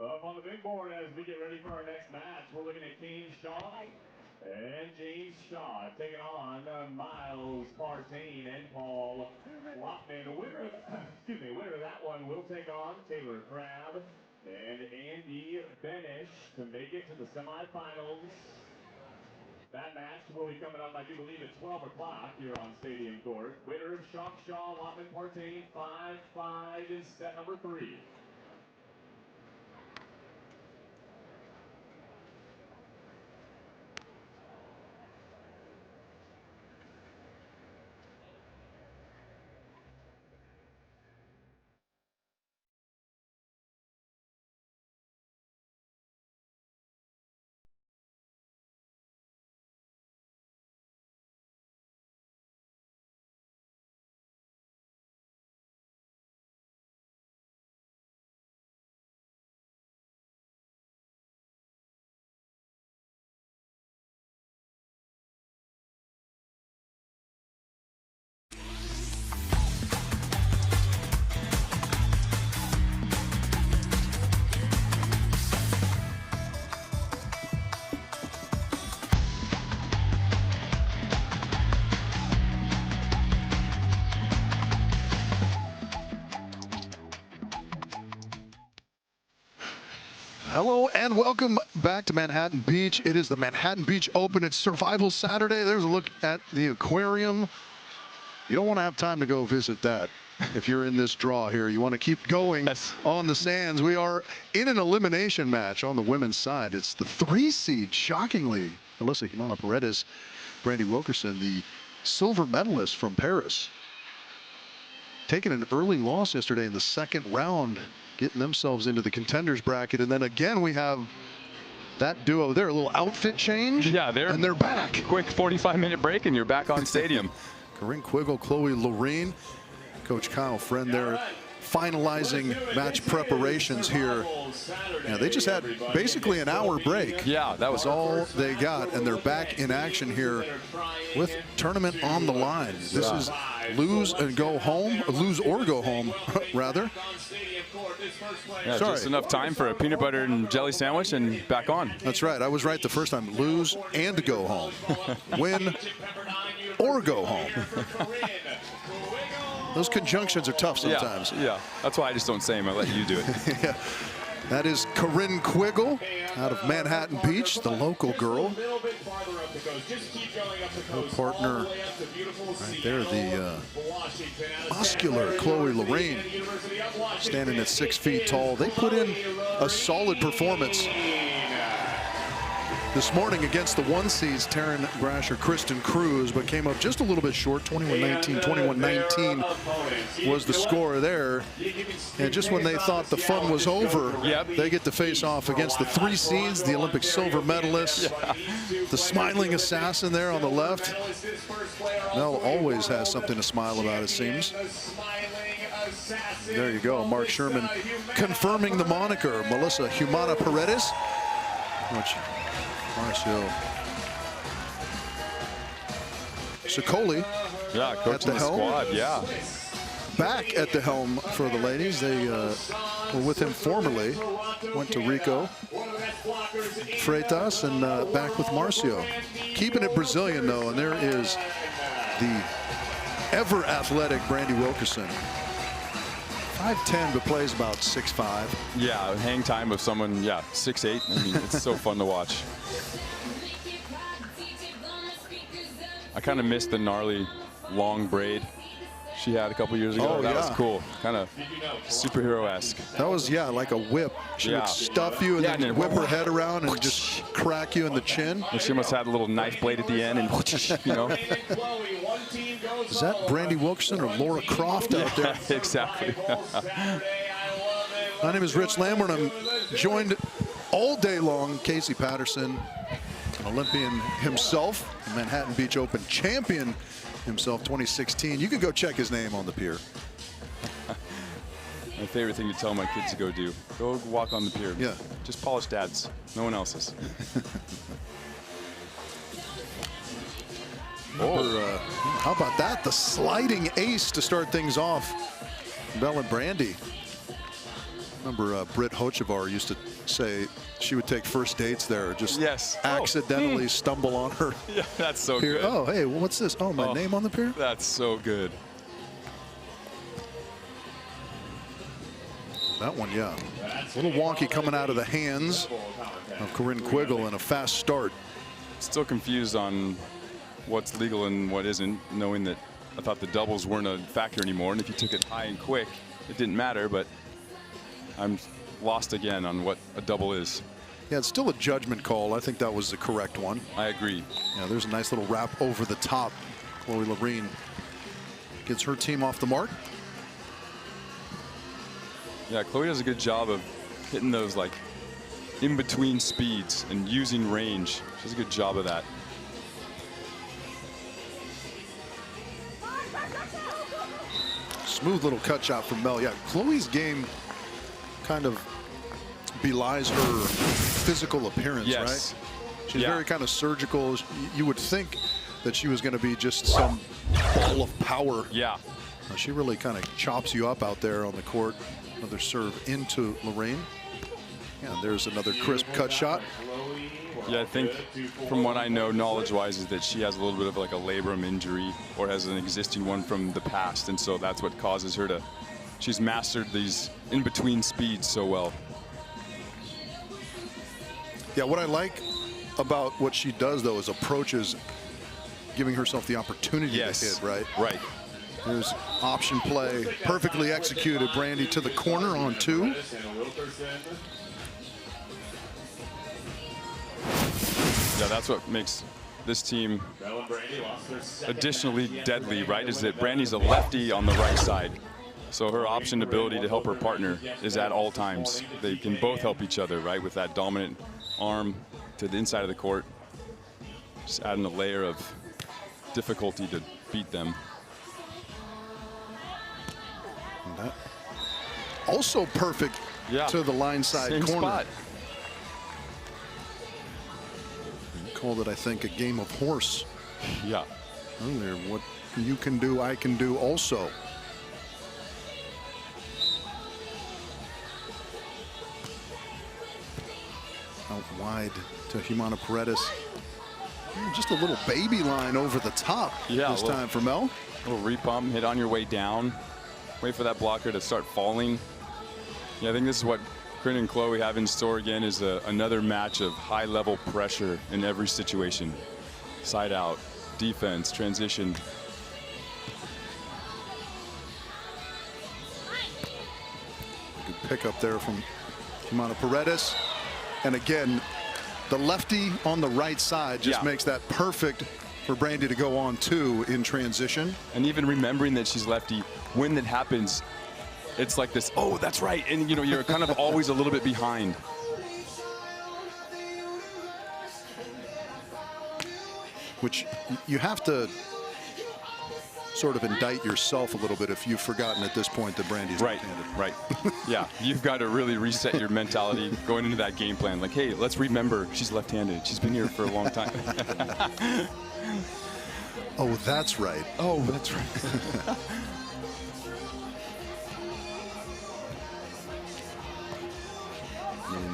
Up on the big board as we get ready for our next match, we're looking at Kane Shaw and James Shaw taking on Miles Partain and Paul Lockman. Winner of that one will take on Taylor Crabb and Andy Benish to make it to the semifinals. That match will be coming up, I do believe, at 12 o'clock here on Stadium Court. Winner of Shaw, Lockman, Partain, 5-5 is set number 3. Hello and welcome back to Manhattan Beach. It is the Manhattan Beach Open. It's Survival Saturday. There's a look at the aquarium. You don't want to have time to go visit that if you're in this draw here. You want to keep going on the sands. We are in an elimination match on the women's side. It's the 3 seed, shockingly. Alyssa Humana-Paredes, Brandy Wilkerson, the silver medalist from Paris, taking an early loss yesterday in the second round, getting themselves into the contenders bracket. And then again, we have that duo there, a little outfit change. Yeah, they're back. Quick 45-minute break and you're back on stadium. Quiggle, Chloe Loreen, Coach Kyle Friend there, finalizing match preparations here. Yeah, they just had basically an hour break. Yeah, that was all they got, and they're back in action here with tournament on the line. This is lose and go home, lose or go home, rather. Yeah, just enough time for a peanut butter and jelly sandwich and back on. That's right. I was right the first time. Lose and go home. Win or go home. Those conjunctions are tough sometimes. Yeah, that's why I just don't say them. I let you do it. Yeah. That is Corinne Quiggle out of Manhattan Beach, the local girl. Her partner right there, the muscular Chloe Loreen, standing at 6 feet tall. They put in a solid performance this morning against the 1 seeds, Taryn Grasher, Kristen Cruz, but came up just a little bit short. 21-19, 21-19 was the score there. And just when they thought the fun was over, they get to face off against the 3 seeds, the Olympic silver medalists, the smiling assassin there on the left. Mel always has something to smile about, it seems. There you go, Mark Sherman confirming the moniker. Melissa Humana-Paredes, which Marcio Sicoli coaching the squad, back at the helm for the ladies. They were with him formerly, went to Rico Freitas, and back with Marcio. Keeping it Brazilian, though, and there is the ever-athletic Brandy Wilkerson. 5'10", but plays about 6'5". Yeah, hang time with someone, 6'8". I mean, it's so fun to watch. I kind of missed the gnarly long braid she had a couple years ago. That was cool. Kind of superhero-esque. That was, like a whip. She would stuff you and then whip her head around and just crack you in the chin. And she must have had a little knife blade at the end and, you know. Is that Brandy Wilkerson or Laura Croft out there? Exactly. My name is Rich Lambert. I'm joined all day long, Casey Patterson, an Olympian himself, Manhattan Beach Open champion himself, 2016. You can go check his name on the pier. My favorite thing to tell my kids to go do. Go walk on the pier. Yeah. Just polish dads. No one else's. How about that? The sliding ace to start things off. Bell and Brandy. Remember Britt Hochevar used to say she would take first dates there, just yes. accidentally stumble on her. Yeah, that's so pier. good. Oh, hey, what's this? Oh, my name on the pier? That's so good. That one, yeah. A little wonky coming out of the hands of Corinne Quiggle and a fast start. Still confused on what's legal and what isn't, knowing that I thought the doubles weren't a factor anymore, and if you took it high and quick, it didn't matter, but I'm lost again on what a double is. Yeah, it's still a judgment call. I think that was the correct one. I agree. Yeah, there's a nice little wrap over the top. Chloe Loreen gets her team off the mark. Yeah, Chloe does a good job of hitting those like in-between speeds and using range. She does a good job of that. Smooth little cut shot from Mel. Yeah, Chloe's game kind of belies her physical appearance, yes. Right? She's very kind of surgical. You would think that she was going to be just some ball of power. Yeah. She really kind of chops you up out there on the court. Another serve into Loreen. Yeah, there's another crisp cut shot. Yeah, I think from what I know knowledge-wise is that she has a little bit of like a labrum injury or has an existing one from the past, and so that's what causes her to, she's mastered these in-between speeds so well. Yeah, what I like about what she does though is approaches giving herself the opportunity to hit, right? Right. There's option play, perfectly executed. Brandy to the corner on 2. Yeah, that's what makes this team additionally deadly, right? Is that Brandy's a lefty on the right side. So her option ability to help her partner is at all times. They can both help each other, right? With that dominant arm to the inside of the court. Just adding a layer of difficulty to beat them. And that also perfect to the line side Same corner. Spot. Called it, I think, a game of horse. Yeah. Earlier, what you can do, I can do also. Out wide to Humana-Paredes. Just a little baby line over the top this time for Mel. A little repump, hit on your way down. Wait for that blocker to start falling. Yeah, I think this is what Corinne and Chloe have in store again, is another match of high-level pressure in every situation. Side out, defense, transition. Good pickup there from Humana-Paredes. And again, the lefty on the right side just makes that perfect for Brandy to go on 2 in transition. And even remembering that she's lefty, when that happens, it's like this, oh, that's right. And, you know, you're kind of always a little bit behind. Which you have to sort of indict yourself a little bit if you've forgotten at this point that Brandy's left-handed. Right. Yeah, you've got to really reset your mentality going into that game plan. Like, hey, let's remember she's left-handed. She's been here for a long time. Oh, that's right. Oh, that's right.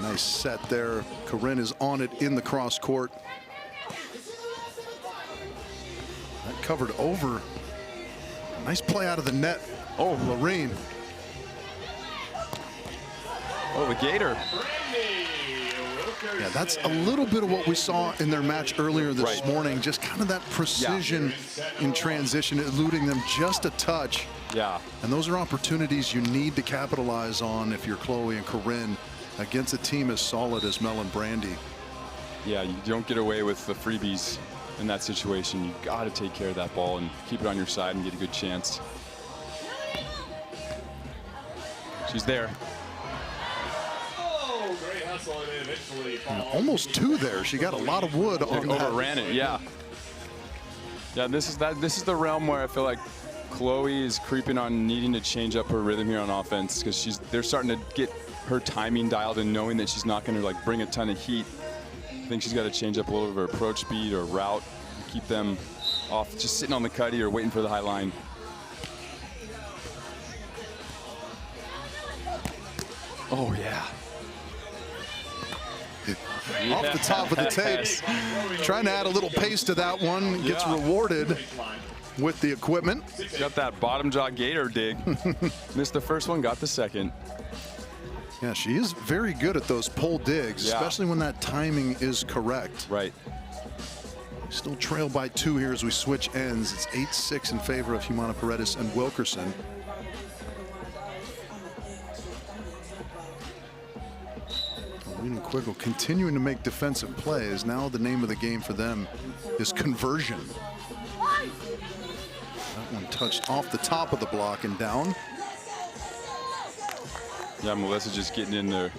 Nice set there. Corinne is on it in the cross court. That covered over. Nice play out of the net. Oh, Loreen. Oh, the Gator. Yeah, that's a little bit of what we saw in their match earlier this morning. Just kind of that precision in transition, eluding them just a touch. Yeah. And those are opportunities you need to capitalize on if you're Chloe and Corinne against a team as solid as Mel and Brandy. Yeah, you don't get away with the freebies in that situation. You got to take care of that ball and keep it on your side and get a good chance. She's there. And almost 2 there. She got a lot of wood on that. Overran it, yeah. Yeah, this is the realm where I feel like Chloe is creeping on needing to change up her rhythm here on offense, because they're starting to get her timing dialed and knowing that she's not going to like bring a ton of heat. I think she's got to change up a little of her approach speed or route, keep them off just sitting on the cutty or waiting for the high line. Oh yeah. Off the top of the tape. Trying to add a little pace to that one. Gets rewarded with the equipment. Got that bottom jaw gator dig. Missed the first one, got the second. Yeah, she is very good at those pull digs, especially when that timing is correct. Right. Still trail by 2 here as we switch ends. It's 8-6 in favor of Humana-Paredes and Wilkerson. Loreen and Quiggle continuing to make defensive plays. Now the name of the game for them is conversion. That one touched off the top of the block and down. Yeah, Melissa just getting into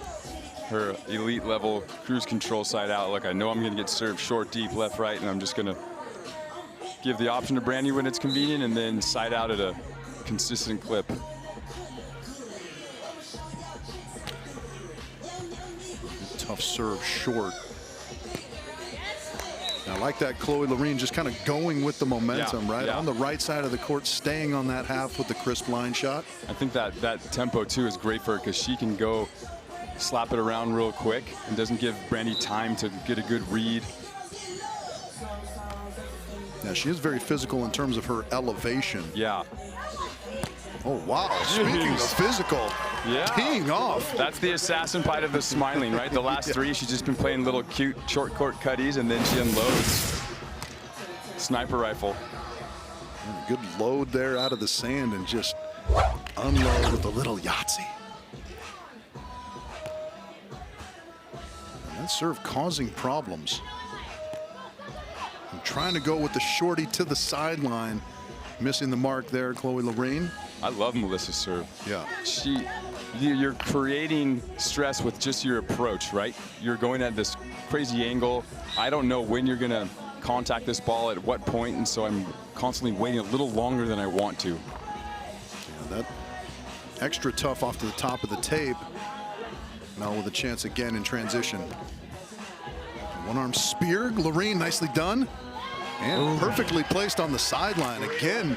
her elite level cruise control side out. Look, I know I'm going to get served short, deep, left, right, and I'm just going to give the option to Brandy when it's convenient and then side out at a consistent clip. Tough serve short. I like that Chloe Loreen just kind of going with the momentum, right? On the right side of the court, staying on that half with the crisp line shot. I think that tempo, too, is great for her because she can go slap it around real quick and doesn't give Brandy time to get a good read. Yeah, she is very physical in terms of her elevation. Yeah. Oh, wow. Speaking of physical, teeing off. That's the assassin part of the smiling, right? The last 3, she's just been playing little cute short court cutties, and then she unloads. Sniper rifle. Good load there out of the sand and just unload with a little Yahtzee. And that serve causing problems. And trying to go with the shorty to the sideline. Missing the mark there, Chloe Loreen. I love Melissa's serve. Yeah. You're creating stress with just your approach, right? You're going at this crazy angle. I don't know when you're going to contact this ball at what point, and so I'm constantly waiting a little longer than I want to. Yeah, that extra tough off to the top of the tape. Now with a chance again in transition. One-arm spear. Loreen, nicely done. And perfectly placed on the sideline. Again,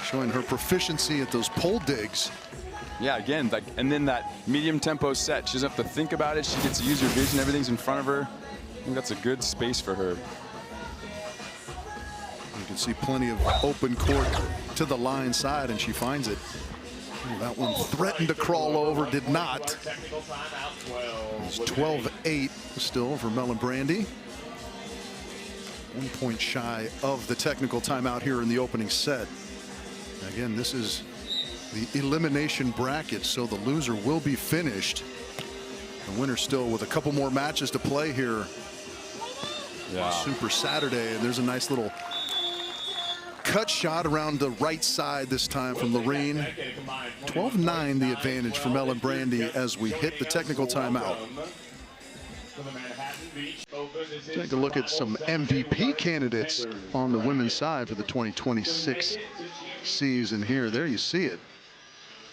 showing her proficiency at those pole digs. Yeah, again, and then that medium tempo set. She doesn't have to think about it. She gets to use her vision. Everything's in front of her. I think that's a good space for her. You can see plenty of open court to the line side, and she finds it. Ooh, that one threatened to crawl over, did not. It's 12-8 still for Mel and Brandy. 1 point shy of the technical timeout here in the opening set. Again, this is the elimination bracket, so the loser will be finished. The winner still with a couple more matches to play here. Yeah. Super Saturday, and there's a nice little cut shot around the right side this time from Loreen. 12-9 the advantage for Mel and Brandy as we hit the technical timeout. Take a look at some MVP candidates on the women's side for the 2026 season here. There you see it.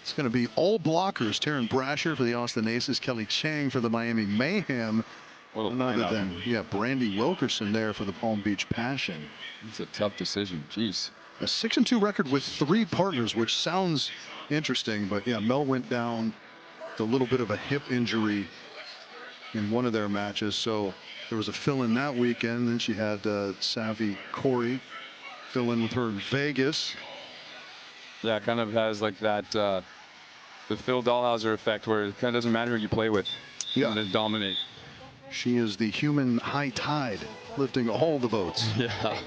It's going to be all blockers. Taryn Brasher for the Austin Aces, Kelly Chang for the Miami Mayhem. None other than, Brandy Wilkerson there for the Palm Beach Passion. It's a tough decision. Jeez. A 6-2 record with 3 partners, which sounds interesting, but Mel went down with a little bit of a hip injury in one of their matches, so there was a fill-in that weekend. Then she had Savvy Corey fill in with her in Vegas. Yeah, it kind of has like that the Phil Dahlhauser effect, where it kind of doesn't matter who you play with. Yeah, to dominate. She is the human high tide, lifting all the boats. Yeah. Okay,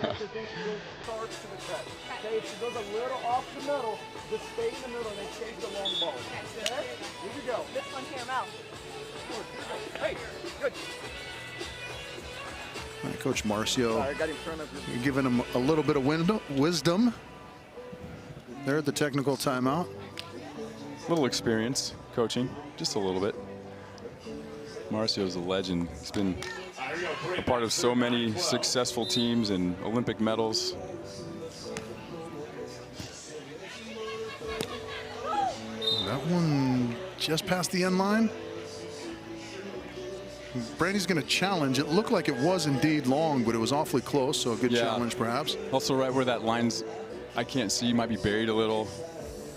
if she goes a little off the middle, just stay in the middle and then chase the long ball. Okay? Here we go. This one here, Mel. Hey, good. All right, Coach Marcio, I got in front of you. you're giving him a little bit of wisdom there at the technical timeout. Little experience coaching, just a little bit. Marcio's a legend. He's been a part of so many successful teams and Olympic medals. That one just past the end line. Brandy's going to challenge. It looked like it was indeed long, but it was awfully close, so a good challenge perhaps. Also right where that line's, I can't see, might be buried a little.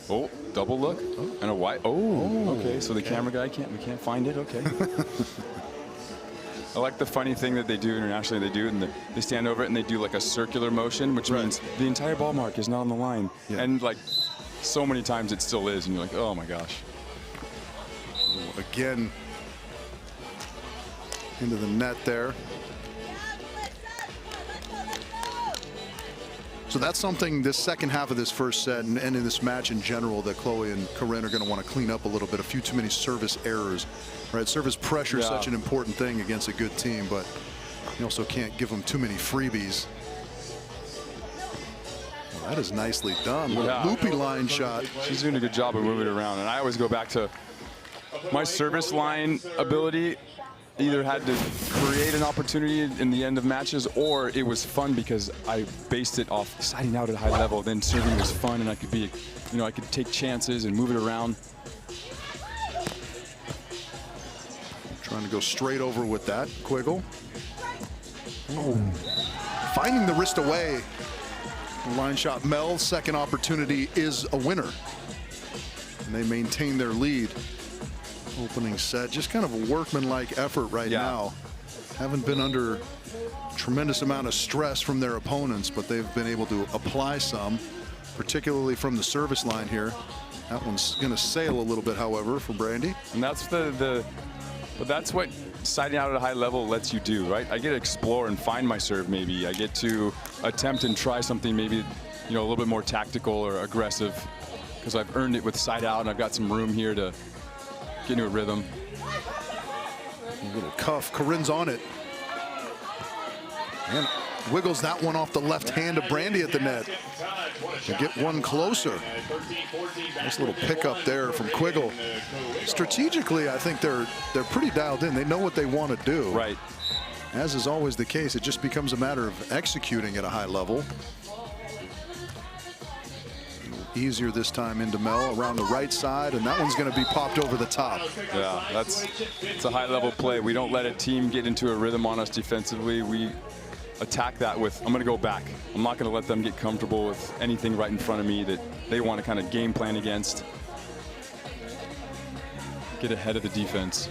Oh, double look and a wide. Oh, okay. So the camera guy we can't find it. Okay. I like the funny thing that they do internationally. They stand over it and they do like a circular motion, which means the entire ball mark is not on the line. Yeah. And like so many times it still is, and you're like, oh my gosh. Again, into the net there. So that's something this second half of this first set and in this match in general that Chloe and Corinne are going to want to clean up a little bit. A few too many service errors, right? Service pressure is such an important thing against a good team, but you also can't give them too many freebies. Well, that is nicely done. Loopy line shot. She's doing a good job of moving it around, and I always go back to my service line ability. Either had to create an opportunity in the end of matches, or it was fun because I based it off siding out at a high level. Then serving was fun, and I could be, you know, I could take chances and move it around. Trying to go straight over with that, Quiggle. Oh, finding the wrist away. Line shot, Mel's second opportunity is a winner, and they maintain their lead. Opening set, just kind of a workmanlike effort right now. Haven't been under tremendous amount of stress from their opponents, but they've been able to apply some, particularly from the service line here. That one's going to sail a little bit, however, for Brandy. And that's but that's what siding out at a high level lets you do, right? I get to explore and find my serve. Maybe I get to attempt and try something, maybe, you know, a little bit more tactical or aggressive, because I've earned it with side out, and I've got some room here to get into a rhythm. A little cuff. Corinne's on it. And wiggles that one off the left hand of Brandy at the net. To get one closer. Nice little pickup there from Quiggle. Strategically, I think they're pretty dialed in. They know what they want to do. Right. As is always the case, it just becomes a matter of executing at a high level. Easier this time into Mel around the right side, and that one's going to be popped over the top. Yeah, it's a high-level play. We don't let a team get into a rhythm on us defensively. We attack that with, I'm going to go back. I'm not going to let them get comfortable with anything right in front of me that they want to kind of game plan against. Get ahead of the defense.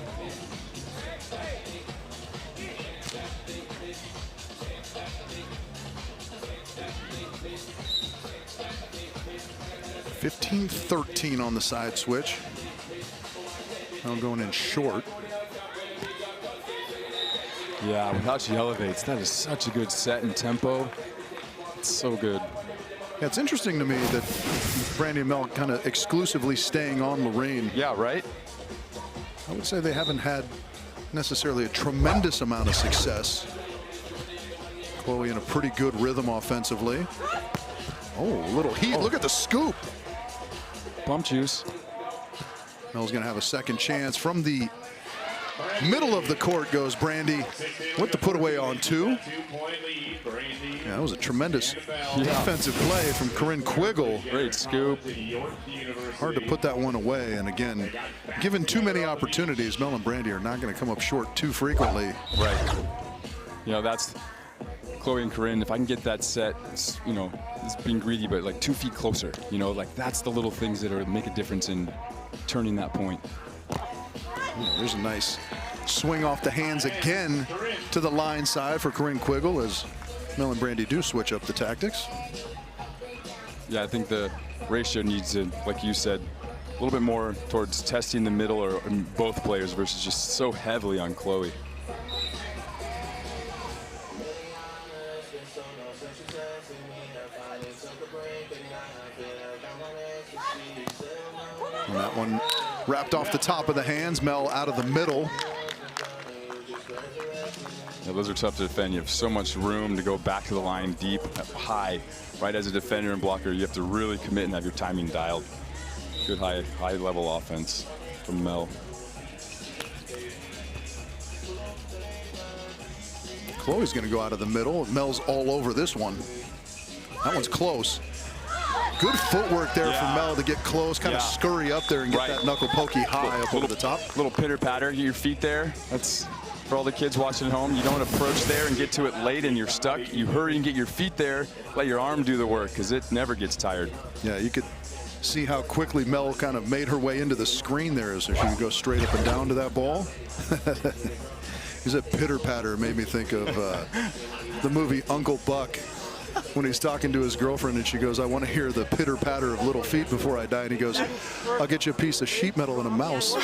(15-13) on the side switch. Now going in short. Yeah, with how she elevates, that is such a good set and tempo. It's so good. Yeah, it's interesting to me that Brandy and Mel kind of exclusively staying on Loreen. Yeah, right? I would say they haven't had necessarily a tremendous amount of success. Chloe in a pretty good rhythm offensively. Oh, a little heat. Look at the scoop. Bump juice. Mel's going to have a second chance. From the middle of the court goes Brandy with the put away on two. Yeah, that was a tremendous defensive play from Corinne Quiggle. Great scoop. Hard to put that one away. And again, given too many opportunities, Mel and Brandy are not going to come up short too frequently. Right. You know, that's Chloe and Corinne. If I can get that set, you know, it's being greedy, but like 2 feet closer, you know, like that's the little things that are make a difference in turning that point. There's a nice swing off the hands again to the line side for Corinne Quiggle as Mel and Brandy do switch up the tactics. Yeah, I think the ratio needs to, like you said, a little bit more towards testing the middle or both players versus just so heavily on Chloe. And that one wrapped off the top of the hands. Mel out of the middle. Yeah, those are tough to defend. You have so much room to go back to the line deep, high. Right as a defender and blocker, you have to really commit and have your timing dialed. Good high level offense from Mel. Chloe's going to go out of the middle. Mel's all over this one. That one's close. Good footwork there from Mel to get close, kind of scurry up there and get that knuckle pokey high up over the top. Little pitter patter, get your feet there. That's for all the kids watching at home. You don't approach there and get to it late and you're stuck. You hurry and get your feet there, let your arm do the work because it never gets tired. Yeah, you could see how quickly Mel kind of made her way into the screen there as if she could go straight up and down to that ball. He said pitter patter, made me think of the movie Uncle Buck, when he's talking to his girlfriend and she goes, I want to hear the pitter patter of little feet before I die. And he goes, I'll get you a piece of sheet metal and a mouse.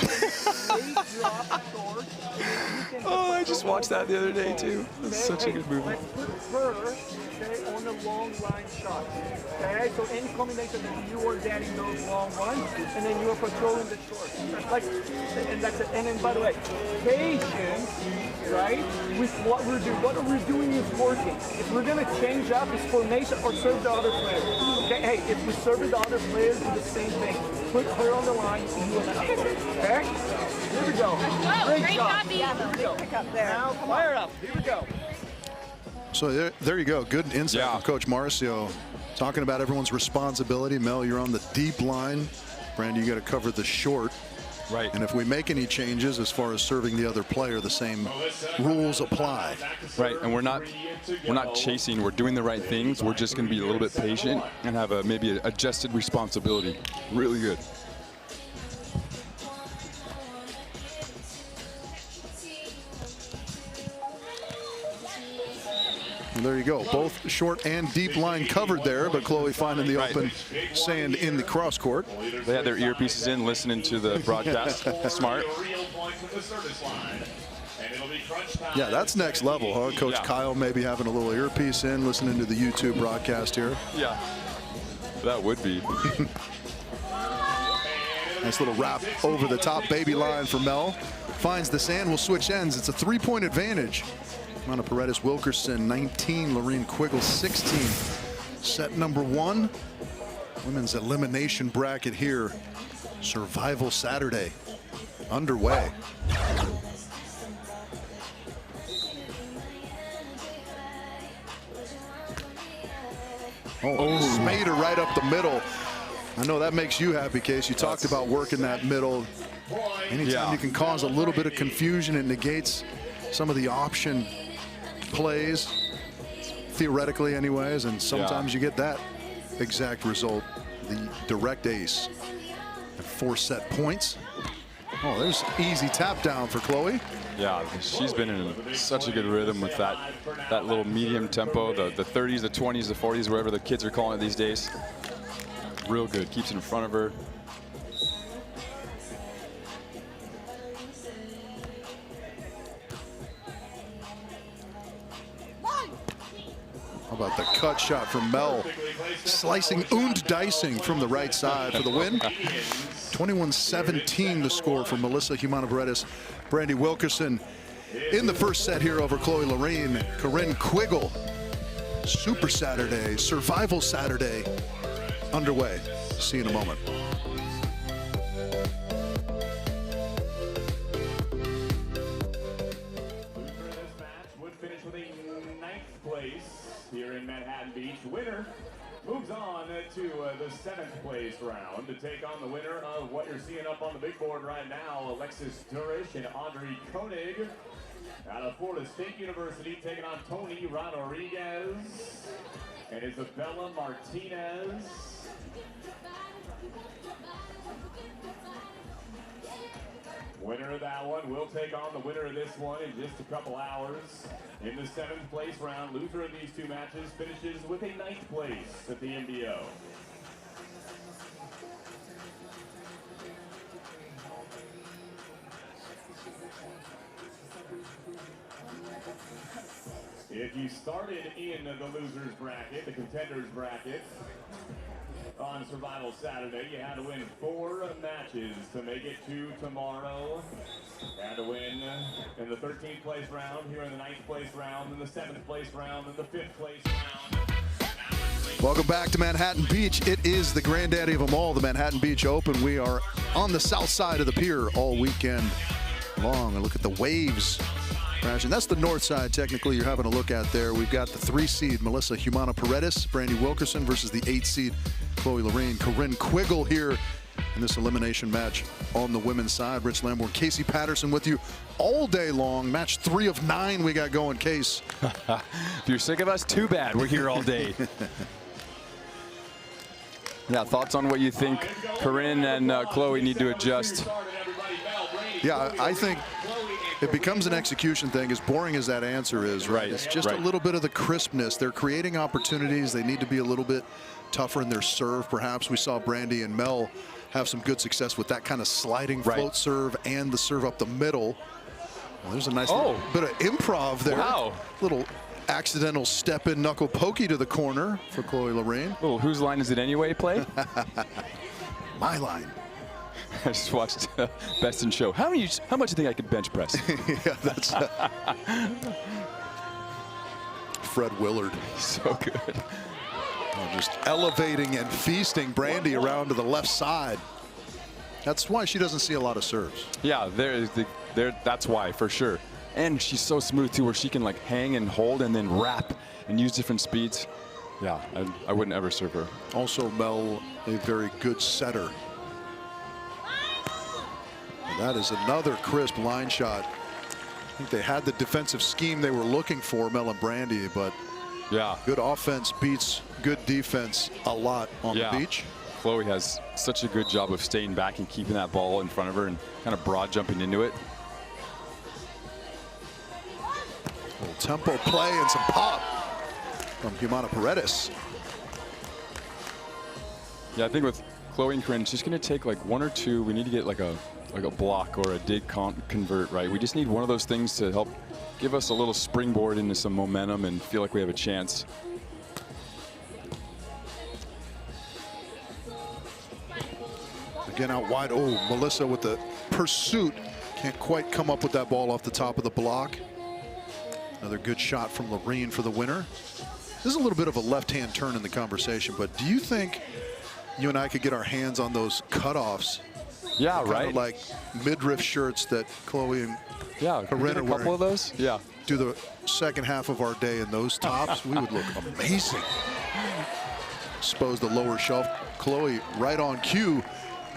Oh, I just watched that the other day too. That's such a good movie. Let's put her, okay, on the long line shot. Okay, so any combination that you are getting those long ones, and then you are controlling the short. Like, and that's it. And then, by the way, patience, right, with what we're doing. What we're doing is working. If we're gonna change up, it's formation or serve the other player. Okay, hey, if we serve the other players, do the same thing. Put her on the line, you on the line. Okay? Here we go. Great job. Pick up there. Now, fire up. Here we go. So there you go. Good insight from Coach Marcio. Talking about everyone's responsibility. Mel, you're on the deep line. Brandy, you got to cover the short. Right. And if we make any changes as far as serving the other player, the same rules apply. Right, and we're not chasing. We're doing the right things. We're just going to be a little bit patient and have a maybe an adjusted responsibility. Really good. And there you go. Both short and deep line covered there, but Chloe finding the open sand in the cross court. They had their earpieces in, listening to the broadcast. Smart. Yeah, that's next level, huh? Coach Kyle maybe having a little earpiece in, listening to the YouTube broadcast here. Yeah, that would be. Nice little wrap over the top baby line for Mel. Finds the sand, will switch ends. It's a 3-point advantage. Humana-Paredes, Wilkerson 19, Loreen Quiggle 16. Set number 1. Women's elimination bracket here. Survival Saturday underway. Oh, Smader right up the middle. I know that makes you happy, Case. You talked about working that middle. Anytime you can cause a little bit of confusion, it negates some of the option plays, theoretically anyways, and sometimes you get that exact result, the direct ace at 4 set points. Oh, there's easy tap down for Chloe. Yeah, she's been in such a good rhythm with that little medium tempo, the 30s, the 20s, the 40s, wherever the kids are calling it these days. Real good, keeps it in front of her. How about the cut shot from Mel? Slicing und dicing from the right side for the win. 21-17 the score for Melissa Humana-Paredes, Brandy Wilkerson in the first set here over Chloe Loreen. Corinne Quiggle. Super Saturday, Survival Saturday underway. See you in a moment. Here in Manhattan Beach. Winner moves on to the 7th place round to take on the winner of what you're seeing up on the big board right now, Alexis Durish and Audrey Koenig out of Florida State University, taking on Tony Rodriguez and Isabella Martinez. Winner of that one will take on the winner of this one in just a couple hours. In the 7th place round, loser of these 2 matches finishes with a 9th place at the NBO. If you started in the losers bracket, the contenders bracket, on Survival Saturday, you had to win 4 matches to make it to tomorrow. You had to win in the 13th place round, here in the 9th place round, in the 7th place round, in the 5th place round. Welcome back to Manhattan Beach. It is the granddaddy of them all, the Manhattan Beach Open. We are on the south side of the pier all weekend long. And look at the waves crashing. That's the north side, technically, you're having a look at there. We've got the 3 seed, Melissa Humana-Paredes, Brandy Wilkerson versus the 8 seed, Chloe Loreen. Corinne Quiggle here in this elimination match on the women's side. Rich Lamborn, Casey Patterson with you all day long. Match 3 of 9 we got going, Case. If you're sick of us, too bad. We're here all day. Yeah, thoughts on what you think Corinne and Chloe need to adjust? Yeah, I think It becomes an execution thing, as boring as that answer is, right? It's just a little bit of the crispness. They're creating opportunities. They need to be a little bit tougher in their serve, perhaps. We saw Brandy and Mel have some good success with that kind of sliding float serve and the serve up the middle. Well, there's a nice little bit of improv there. Wow. Little accidental step-in knuckle pokey to the corner for Chloe Loreen. Little whose line is it anyway play? My line. I just watched Best in Show. How much do you think I could bench press? Yeah, that's Fred Willard. So good. Oh, just elevating and feasting Brandy around to the left side. That's why she doesn't see a lot of serves. Yeah, that's why, for sure. And she's so smooth, too, where she can, like, hang and hold and then wrap and use different speeds. Yeah, I wouldn't ever serve her. Also, Mel, a very good setter. And that is another crisp line shot. I think they had the defensive scheme they were looking for, Mel and Brandy, but yeah, good offense beats good defense a lot on the beach. Chloe has such a good job of staying back and keeping that ball in front of her and kind of broad jumping into it. A little tempo play and some pop from Humana-Paredes. Yeah, I think with Chloe and Corinne, she's going to take like one or two. We need to get like a block or a dig convert, right? We just need one of those things to help give us a little springboard into some momentum and feel like we have a chance. Again out wide. Oh, Melissa with the pursuit. Can't quite come up with that ball off the top of the block. Another good shot from Loreen for the winner. This is a little bit of a left-hand turn in the conversation, but do you think you and I could get our hands on those cutoffs? Yeah, right. Kind of like midriff shirts that Chloe and Corinne are a couple of those. Yeah. Do the second half of our day in those tops. We would look amazing. Expose the lower shelf. Chloe right on cue,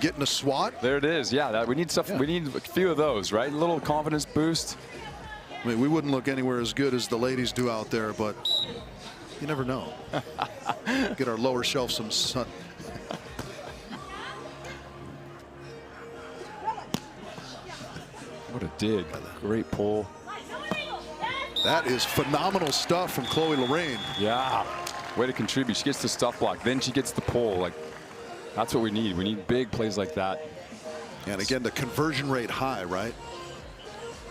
getting a swat. There it is. Yeah, we need stuff. Yeah. We need a few of those, right? A little confidence boost. I mean, we wouldn't look anywhere as good as the ladies do out there, but you never know. Get our lower shelf some sun. What a dig. Great pull. That is phenomenal stuff from Chloe Loreen. Yeah. Way to contribute. She gets the stuff block. Then she gets the pull. Like, that's what we need. We need big plays like that. And again, the conversion rate high, right?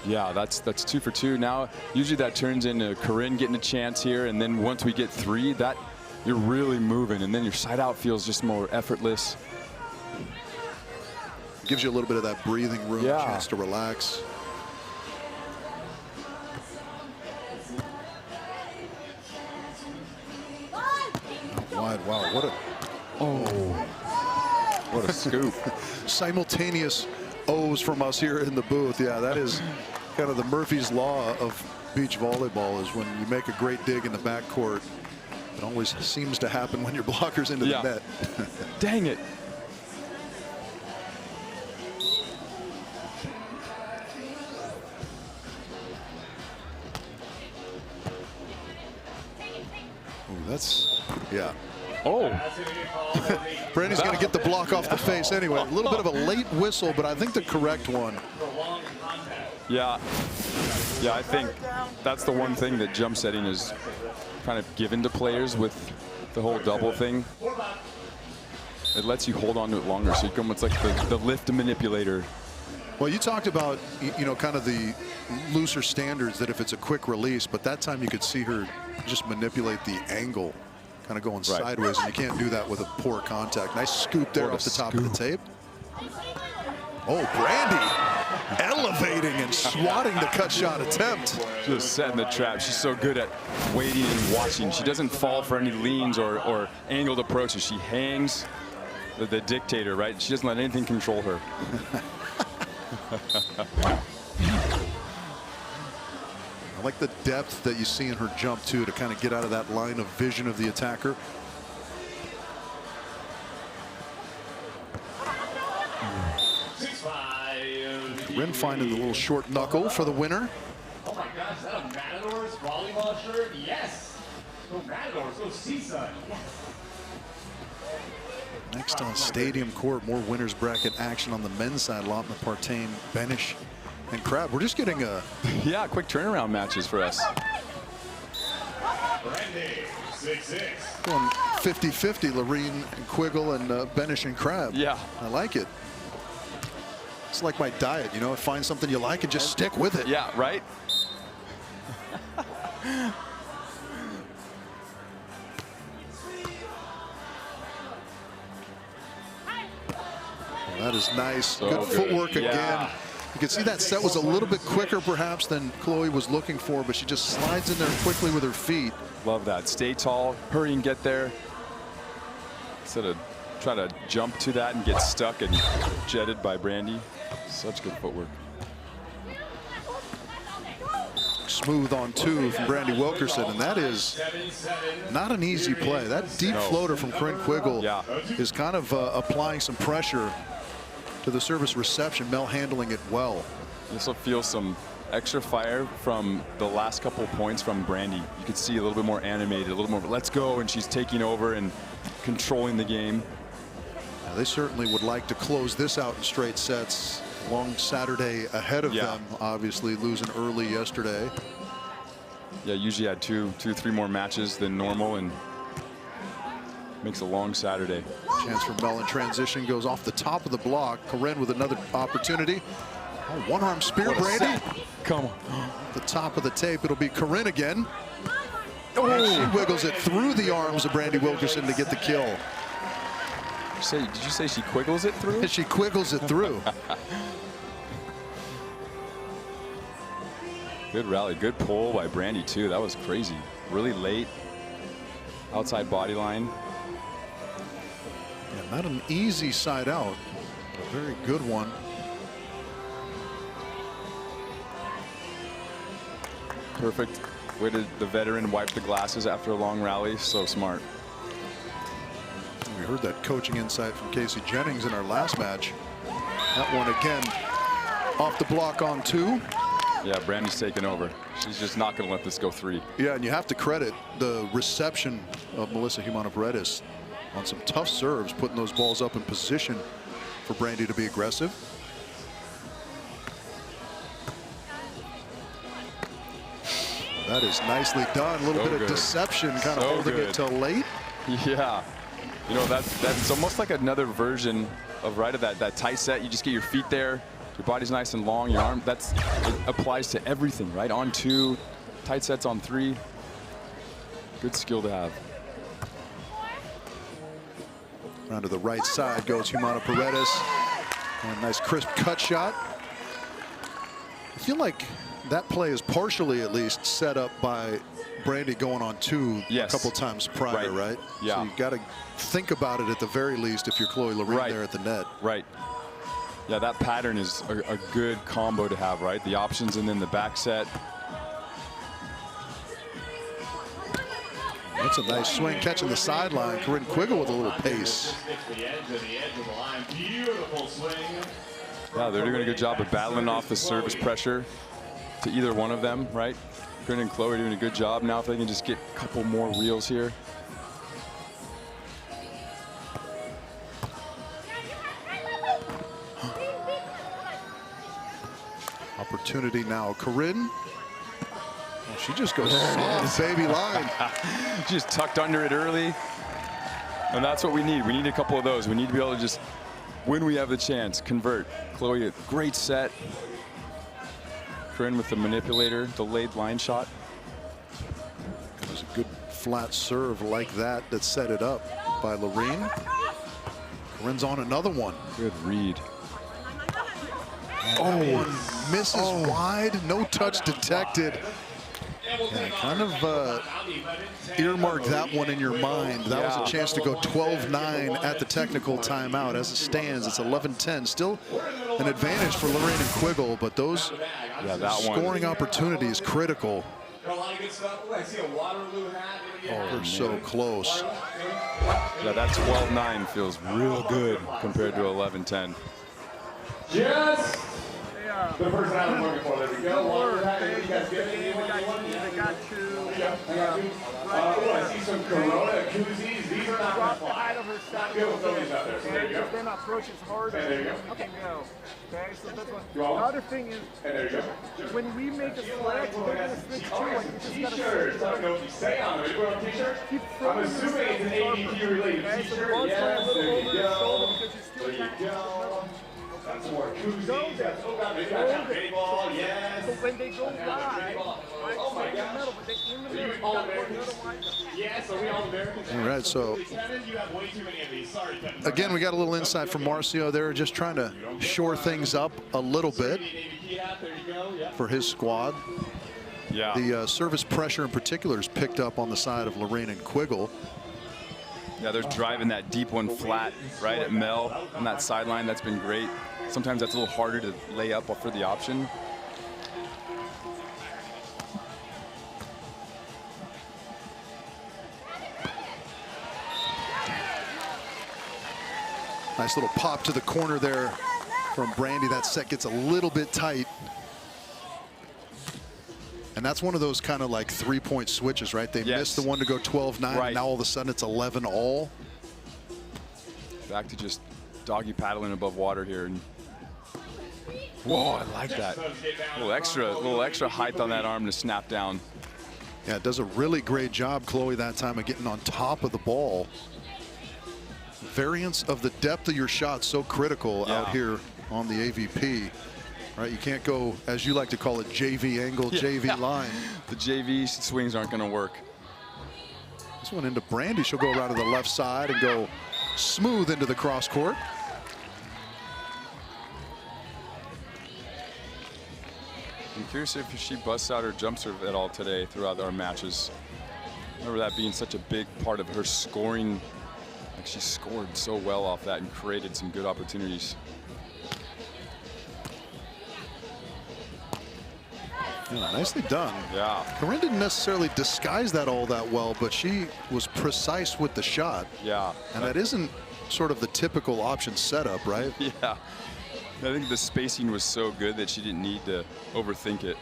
Yeah, that's 2 for 2. Now, usually that turns into Corinne getting a chance here. And then once we get 3, that you're really moving. And then your side out feels just more effortless. Gives you a little bit of that breathing room, chance to relax. Out wide, wow, what a scoop. Simultaneous O's from us here in the booth. Yeah, that is kind of the Murphy's Law of beach volleyball, is when you make a great dig in the backcourt, it always seems to happen when your blocker's into the net. Dang it. That's, Oh. Brandy's going to get the block off the face anyway. A little bit of a late whistle, but I think the correct one. Yeah. Yeah, I think that's the one thing that jump setting is kind of given to players with the whole double thing. It lets you hold on to it longer, so you come, it's like the lift manipulator. Well, you talked about, you know, kind of the looser standards, that if it's a quick release, but that time you could see her just manipulate the angle, kind of going sideways, and you can't do that with a poor contact. Nice scoop there off the top of the tape. Oh, Brandy elevating and swatting the cut shot attempt. Just setting the trap. She's so good at waiting and watching. She doesn't fall for any leans or angled approaches. She hangs the dictator, right? She doesn't let anything control her. I like the depth that you see in her jump, too, to kind of get out of that line of vision of the attacker. Corinne finding the little short knuckle for the winner. Oh my gosh, is that a Matadors volleyball shirt? Yes. Go Matadors, go Seaside. Next on Stadium Court, more winners bracket action on the men's side. Lotman, Partain, Benish, and Crab. We're just getting a yeah, quick turnaround matches for us. Brandy, 6-6. going 50-50, Loreen and Quiggle and Benish and Crab. Yeah. I like it. It's like my diet, you know, find something you like and just stick with it. Yeah, right? That is nice. So good footwork good. again. Yeah. You can see that set was a little bit quicker perhaps than Chloe was looking for, but she just slides in there quickly with her feet. Love that. Stay tall, hurry and get there. Instead of try to jump to that and get stuck and jetted by Brandy. Such good footwork. Smooth on 2 from Brandy Wilkerson, and that is not an easy play. That deep floater from Corinne Quiggle is kind of applying some pressure to the service reception. Mel handling it well. This will feel some extra fire from the last couple points from Brandy. You could see a little bit more animated, a little more let's go, and she's taking over and controlling the game. Now, they certainly would like to close this out in straight sets. Long Saturday ahead of them, obviously losing early yesterday. Yeah, usually had two, 3 more matches than normal, and makes a long Saturday. Chance for Mel in transition, goes off the top of the block. Corinne with another opportunity. Oh, one-arm spear, Brandy. Come on. The top of the tape, it'll be Corinne again. Oh, she wiggles it through the arms of Brandy Wilkerson to get the kill. Did you say she quiggles it through? She quiggles it through. Good rally, good pull by Brandy too. That was crazy. Really late. Outside body line. Yeah, not an easy side out. A very good one. Perfect. Way did the veteran wipe the glasses after a long rally. So smart. We heard that coaching insight from Casey Jennings in our last match. That one again off the block on 2. Yeah, Brandy's taking over. She's just not going to let this go 3. Yeah, and you have to credit the reception of Melissa Humana-Paredes on some tough serves, putting those balls up in position for Brandy to be aggressive. That is nicely done. A little bit of deception, kind of holding it till late. Yeah. You know, that's almost like another version of that tight set. You just get your feet there. Your body's nice and long. Your arm, it applies to everything, right? On 2, tight sets on 3. Good skill to have. Around to the right side goes Humana-Paredes. And a nice crisp cut shot. I feel like that play is partially at least set up by Brandy going on 2 a couple times prior, right? Yeah. So you got to think about it at the very least if you're Chloe Loreen there at the net. Right. Yeah, that pattern is a good combo to have, right? The options and then the back set. That's a nice swing, catching the sideline. Corinne Quiggle with a little pace. Yeah, they're doing a good job of battling off the service pressure to either one of them, right? Corinne and Chloe are doing a good job. Now if they can just get a couple more reels here. Opportunity now, Corinne. Oh, she just goes soft baby line. She just tucked under it early. And that's what we need. We need a couple of those. We need to be able to just, when we have the chance, convert. Chloe, a great set. Corinne with the manipulator, delayed line shot. It was a good flat serve like that set it up by Loreen. Corinne's on another one. Good read. Oh, misses wide, no touch detected. Yeah, kind of earmark that one in your mind. That was a chance to go 12-9 at the technical timeout. As it stands, it's 11-10. Still an advantage for Loreen and Quiggle, but those scoring opportunities critical. Oh, they're so close. Yeah, that 12-9 feels real good compared to 11-10. Yes. The person I was looking for. There we go. I see some Corona koozies. drop the height of her shot a little bit. Okay, just then approach is harder. There you go. You can go. Okay, so that's one. The other thing is, when we make a select, they're going to switch too. Like, you just got to Stay on it. You want a t-shirt? keep I'm throwing assuming it's an AVP related okay, so the t-shirt. ball's Yes, going a little there over you your shoulder go. because you're There still you go. That's more koozies. That's, oh God, maybe I got baseball. Yes. So when they go wide, right, Oh my in the gosh. middle, but they in the So middle, you you all got one Americans? little wide. Yes, so we all Americans. All right, so Kevin, you have way too many of these. Sorry, Kevin. again, we got a little insight from Marcio there, just trying to shore things up a little bit There you go. Yeah. for his squad. Yeah. The service pressure in particular is picked up on the side of Loreen and Quiggle. Yeah, they're driving that deep one flat right at Mel on that sideline. That's been great. Sometimes that's a little harder to lay up for the option. Nice little pop to the corner there from Brandy. That set gets a little bit tight. And that's one of those kind of like 3-point switches, right? They missed the one to go 12-9, Right. and now all of a sudden it's 11-all. Back to just doggy paddling above water here. And whoa, I like that. A little extra height on that arm to snap down. Yeah, it does a really great job, Chloe, that time of getting on top of the ball. Variance of the depth of your shot so critical out here on the AVP. Right, you can't go, as you like to call it, JV angle, JV line. The JV swings aren't going to work. This one into Brandy. She'll go around to the left side and go smooth into the cross court. I'm curious if she busts out her jump serve at all today throughout our matches. Remember that being such a big part of her scoring. Like, she scored so well off that and created some good opportunities. Yeah, nicely done. Yeah. Corinne didn't necessarily disguise that all that well, but she was precise with the shot. Yeah. And that isn't sort of the typical option setup, right? Yeah. I think the spacing was so good that she didn't need to overthink it.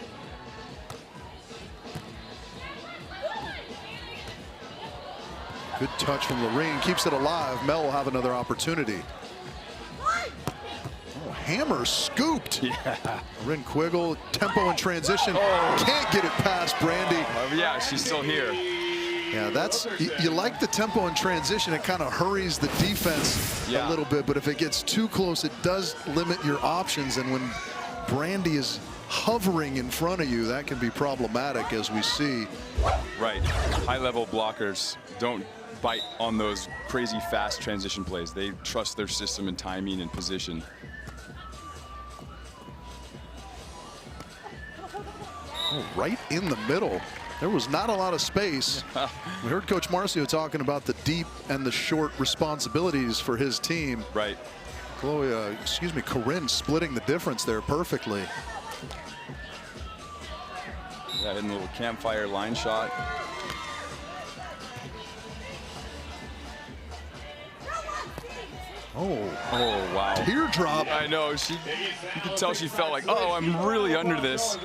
Good touch from Loreen, keeps it alive. Mel will have another opportunity. Oh, hammer scooped. Yeah. Loreen Quiggle, tempo and transition. Can't get it past Brandy. Yeah, she's still here. Yeah, that's, you like the tempo and transition. It kind of hurries the defense a little bit, but if it gets too close, it does limit your options. And when Brandy is hovering in front of you, that can be problematic, as we see. Right. High-level blockers don't bite on those crazy fast transition plays. They trust their system and timing and position. Oh, right in the middle. There was not a lot of space. We heard Coach Marcio talking about the deep and the short responsibilities for his team. Right. Chloe, Corinne splitting the difference there perfectly. Yeah, hitting a little campfire line shot. Oh, wow. Teardrop. I know. You could tell she felt like, oh, I'm really under this.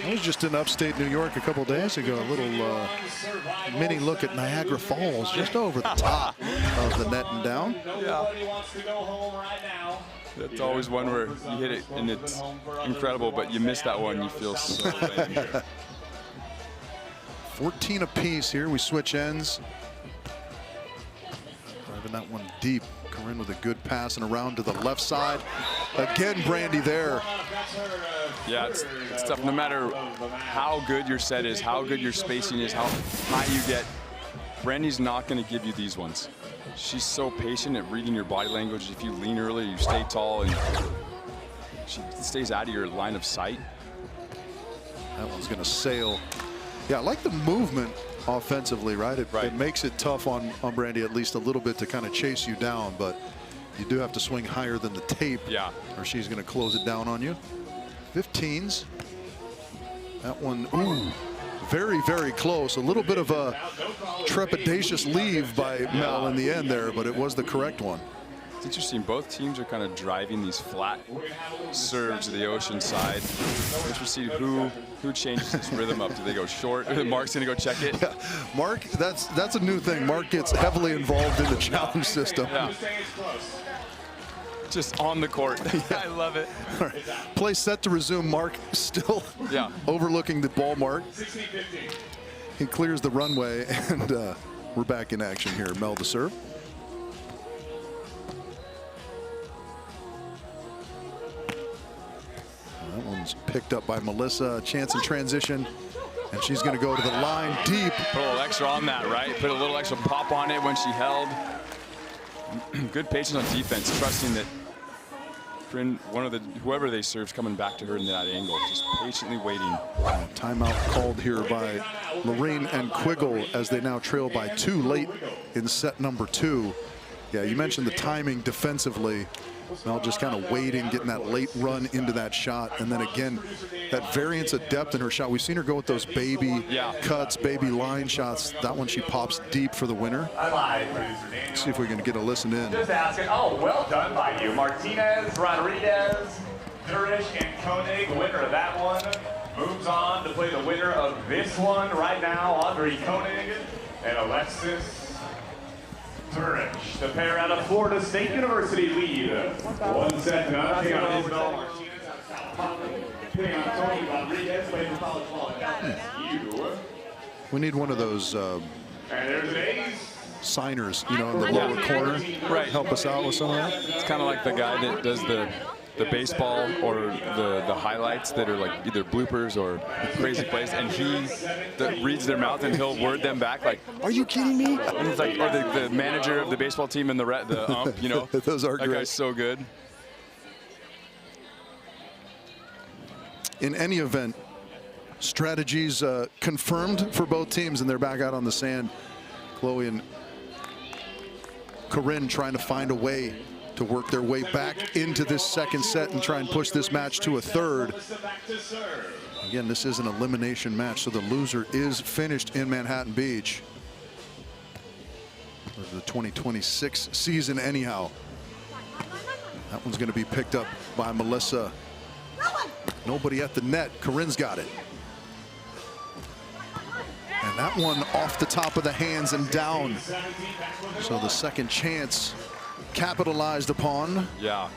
I was just in upstate New York a couple days ago. A little mini look at Niagara Falls, just over the top of the net and down. Yeah. That's always one where you hit it and it's incredible, but you miss that one, you feel so lame. 14 apiece here. We switch ends. Driving that one deep. Corinne with a good pass and around to the left side. Again, Brandy there. Yeah, it's tough. No matter how good your set is, how good your spacing is, how high you get, Brandy's not going to give you these ones. She's so patient at reading your body language. If you lean early, you stay tall, and she stays out of your line of sight. That one's going to sail. Yeah, I like the movement offensively, right? It makes it tough on Brandy at least a little bit to kind of chase you down, but you do have to swing higher than the tape, or she's going to close it down on you. 15s. That one, ooh, very, very close. A little bit of a trepidatious leave by Mel in the end there, but it was the correct one. It's interesting. Both teams are kind of driving these flat serves to the ocean side. Let's see who changes this rhythm up. Do they go short? Mark's going to go check it. Yeah. Mark, that's a new thing. Mark gets heavily involved in the challenge system. Yeah. Just on the court. Yeah. I love it. All right. Play set to resume. Mark still overlooking the ball mark. He clears the runway, and we're back in action here. Mel to serve. That one's picked up by Melissa. Chance in transition, and she's going to go to the line deep. Put a little extra on that, right? Put a little extra pop on it when she held. Good patience on defense, trusting that whoever they serve's coming back to her in that angle, just patiently waiting. Timeout called here by Loreen and Quiggle as they now trail by 2 late in set number 2. Yeah, you mentioned the timing defensively. Mel just kind of waiting, getting that late run into that shot. And then again, that variance of depth in her shot. We've seen her go with those baby cuts, baby line shots. That one she pops deep for the winner. Let's see if we can get a listen in. Just asking, oh, well done by you. Martinez, Rodriguez, Durish, and Koenig, winner of that one. Moves on to play the winner of this one right now, Audrey Koenig and Alexis Durish. The pair out of Florida State University lead 1-0 on Isabel Martinez out of South Florida. Hitting on Tony Rodriguez, playing for college ball at LSU. We need one of those and there's an ace. signers, you know, in the lower corner. Right. Help us out with some of that. It's kind of like the guy that does the baseball or the highlights that are like either bloopers or crazy plays, and he reads their mouth and he'll word them back like, "Are you kidding me?" And it's like, or the manager of the baseball team and the ump, you know, those are that great. guy's so good. In any event, strategies confirmed for both teams, and they're back out on the sand. Chloe and Corinne trying to find a way to work their way back into this second set and try and push this match to a third. Again, this is an elimination match, so the loser is finished in Manhattan Beach for the 2026 season anyhow. That one's going to be picked up by Melissa. Nobody at the net. Corinne's got it. And that one off the top of the hands and down. So the second chance capitalized upon. Yeah,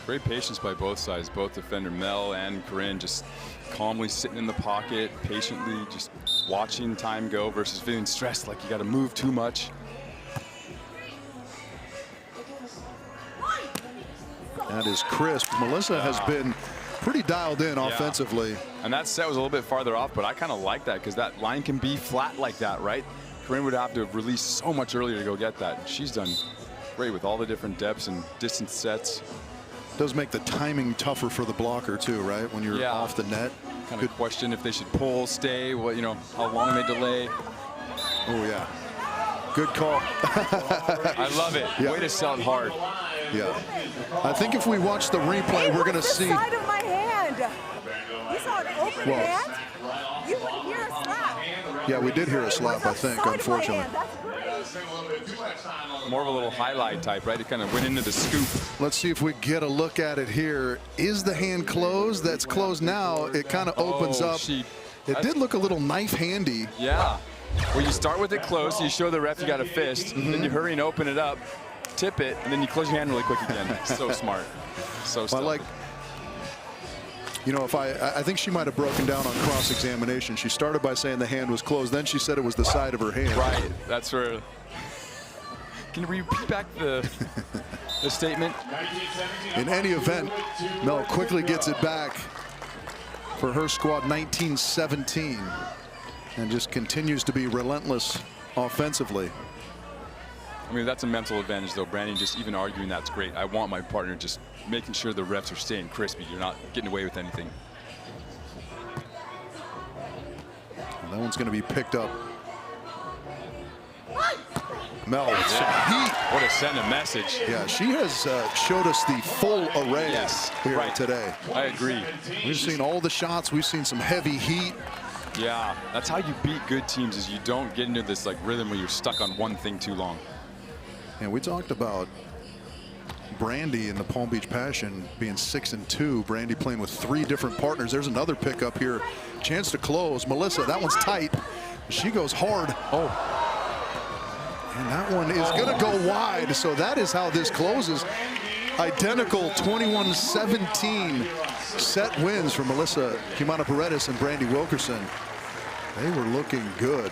great patience by both sides, both defender Mel and Corinne, just calmly sitting in the pocket, patiently just watching time go versus feeling stressed like you got to move too much. That is crisp. Melissa has been pretty dialed in offensively. And that set was a little bit farther off, but I kind of like that because that line can be flat like that, right? Corinne would have to have released so much earlier to go get that. She's done great with all the different depths and distance sets. Does make the timing tougher for the blocker too, right? When you're off the net. Kind of question if they should pull, stay, what, you know, how long they delay. Oh yeah, good call. I love it. Way to sell it hard. Yeah, I think if we watch the replay, we're going to see. Side of my hand. You saw an open hand. You would hear a slap. Yeah, we did hear a slap, I think, unfortunately. More of a little highlight type, right? It kind of went into the scoop. Let's see if we get a look at it here. Is the hand closed? That's closed now. It kind of opens up. It did look a little knife handy. Yeah. Well, you start with it closed, you show the ref you got a fist, then you hurry and open it up, tip it, and then you close your hand really quick again. So smart. So I like, you know, if I think she might have broken down on cross-examination. She started by saying the hand was closed, then she said it was the side of her hand. Right. That's where. Can you repeat back the statement? In any event, Mel quickly gets it back for her squad, 19-17, and just continues to be relentless offensively. I mean, that's a mental advantage, though. Brandon just even arguing that's great. I want my partner just making sure the refs are staying crispy. You're not getting away with anything. And that one's going to be picked up. Mel, with some heat. What a send a message. Yeah, she has showed us the full array here today. I agree. We've seen all the shots. We've seen some heavy heat. Yeah, that's how you beat good teams, is you don't get into this like rhythm where you're stuck on one thing too long. And we talked about Brandy in the Palm Beach Passion being 6-2. Brandy playing with 3 different partners. There's another pickup here. Chance to close. Melissa, that one's tight. She goes hard. Oh. And that one is going to go wide. So that is how this closes. Identical 21-17 set wins for Melissa Humana-Paredes and Brandy Wilkerson. They were looking good.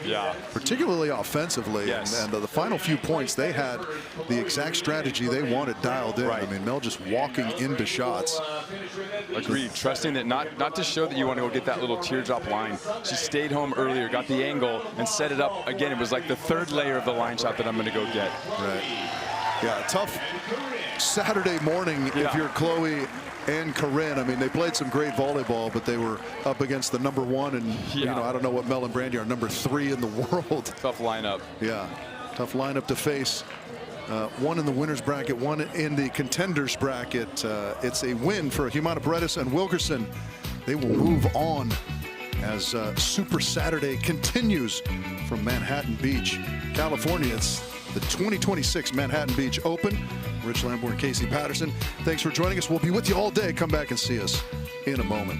Yeah. Particularly offensively. Yes. And the final few points, they had the exact strategy they wanted dialed in. Right. I mean, Mel just walking into shots. Agreed. Trusting that not to show that you want to go get that little teardrop line. She stayed home earlier, got the angle, and set it up. Again, it was like the 3rd layer of the line shot that I'm going to go get. Right. Yeah, tough Saturday morning if you're Chloe and Corinne. I mean, they played some great volleyball, but they were up against the #1, and you know, I don't know what Mel and Brandy are, #3 in the world. Tough lineup. Yeah, tough lineup to face. One in the winners bracket, one in the contenders bracket. It's a win for Humana-Paredes and Wilkerson. They will move on as Super Saturday continues from Manhattan Beach, California. It's the 2026 Manhattan Beach Open. Rich Lamborn, Casey Patterson, thanks for joining us. We'll be with you all day. Come back and see us in a moment.